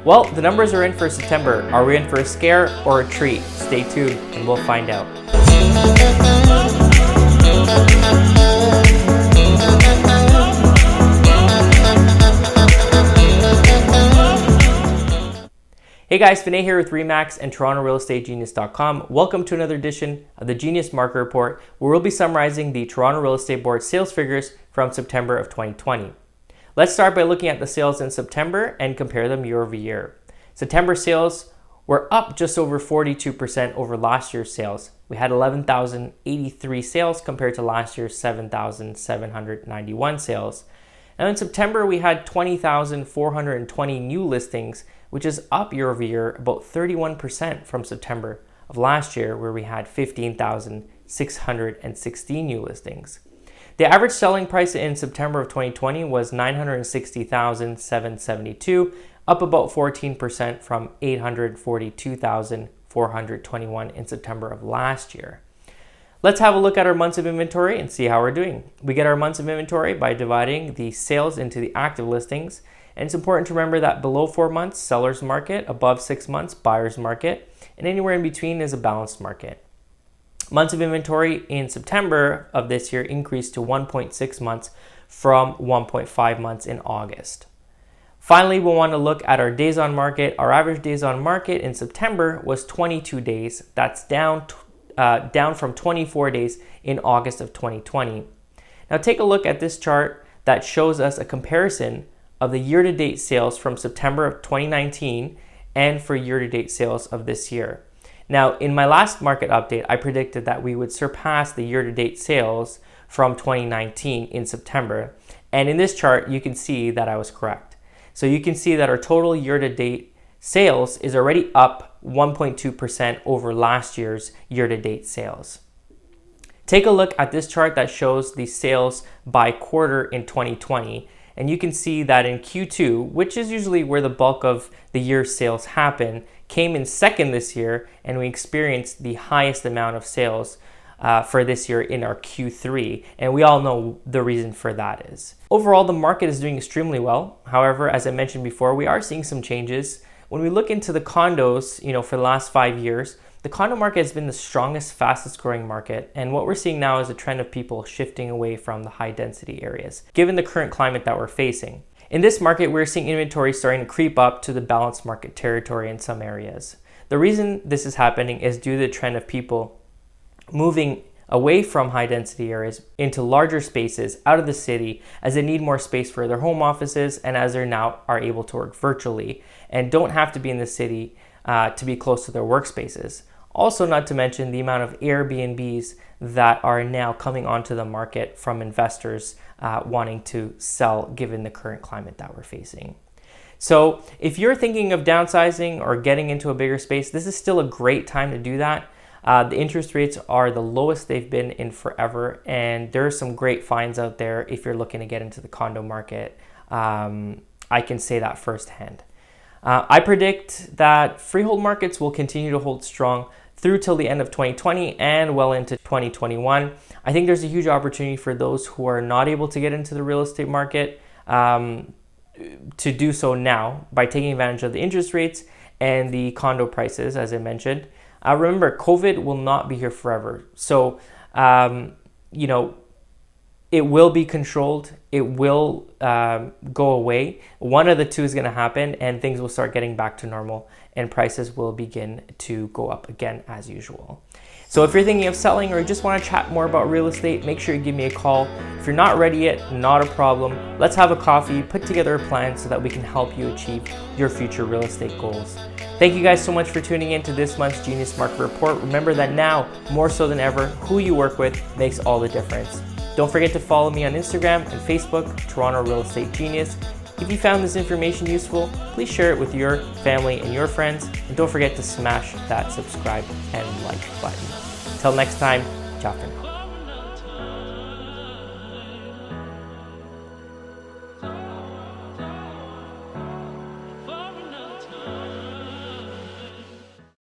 Well, the numbers are in for September. Are we in for a scare or a treat? Stay tuned and we'll find out. Hey guys, Vinay here with RE/MAX and TorontoRealEstateGenius.com. Welcome to another edition of the Genius Market Report, where we'll be summarizing the Toronto Real Estate Board sales figures from September of 2020. Let's start by looking at the sales in September and compare them year over year. September sales were up just over 42% over last year's sales. We had 11,083 sales compared to last year's 7,791 sales. Now in September, we had 20,420 new listings, which is up year over year about 31% from September of last year, where we had 15,616 new listings. The average selling price in September of 2020 was $960,772, up about 14% from $842,421 in September of last year. Let's have a look at our months of inventory and see how we're doing. We get our months of inventory by dividing the sales into the active listings. And it's important to remember that below 4 months, seller's market, above 6 months, buyer's market, and anywhere in between is a balanced market. Months of inventory in September of this year increased to 1.6 months from 1.5 months in August. Finally, we'll want to look at our days on market. Our average days on market in September was 22 days. That's down from 24 days in August of 2020. Now take a look at this chart that shows us a comparison of the year-to-date sales from September of 2019 and for year-to-date sales of this year. Now, in my last market update, I predicted that we would surpass the year-to-date sales from 2019 in September. And in this chart, you can see that I was correct. So you can see that our total year-to-date sales is already up 1.2% over last year's year-to-date sales. Take a look at this chart that shows the sales by quarter in 2020. And you can see that in Q2, which is usually where the bulk of the year's sales happen, came in second this year, and we experienced the highest amount of sales for this year in our Q3. And we all know the reason for that is. Overall, the market is doing extremely well. However, as I mentioned before, we are seeing some changes. When we look into the condos, for the last 5 years, the condo market has been the strongest, fastest growing market. And what we're seeing now is a trend of people shifting away from the high density areas, given the current climate that we're facing. In this market, we're seeing inventory starting to creep up to the balanced market territory in some areas. The reason this is happening is due to the trend of people moving away from high density areas into larger spaces out of the city as they need more space for their home offices and as they now are able to work virtually and don't have to be in the city to be close to their workspaces. Also, not to mention the amount of Airbnbs that are now coming onto the market from investors wanting to sell given the current climate that we're facing. So if you're thinking of downsizing or getting into a bigger space, this is still a great time to do that. The interest rates are the lowest they've been in forever, and there are some great finds out there if you're looking to get into the condo market. I can say that firsthand. I predict that freehold markets will continue to hold strong through till the end of 2020 and well into 2021. I think there's a huge opportunity for those who are not able to get into the real estate market to do so now by taking advantage of the interest rates and the condo prices, as I mentioned. Remember, COVID will not be here forever. So, it will be controlled. It will go away. One of the two is going to happen and things will start getting back to normal and prices will begin to go up again as usual. So if you're thinking of selling or you just want to chat more about real estate, make sure you give me a call. If you're not ready yet, not a problem. Let's have a coffee, put together a plan so that we can help you achieve your future real estate goals. Thank you guys so much for tuning in to this month's Genius Market Report. Remember that now, more so than ever, who you work with makes all the difference. Don't forget to follow me on Instagram and Facebook, Toronto Real Estate Genius. If you found this information useful, please share it with your family and your friends. And don't forget to smash that subscribe and like button. Until next time, ciao for now.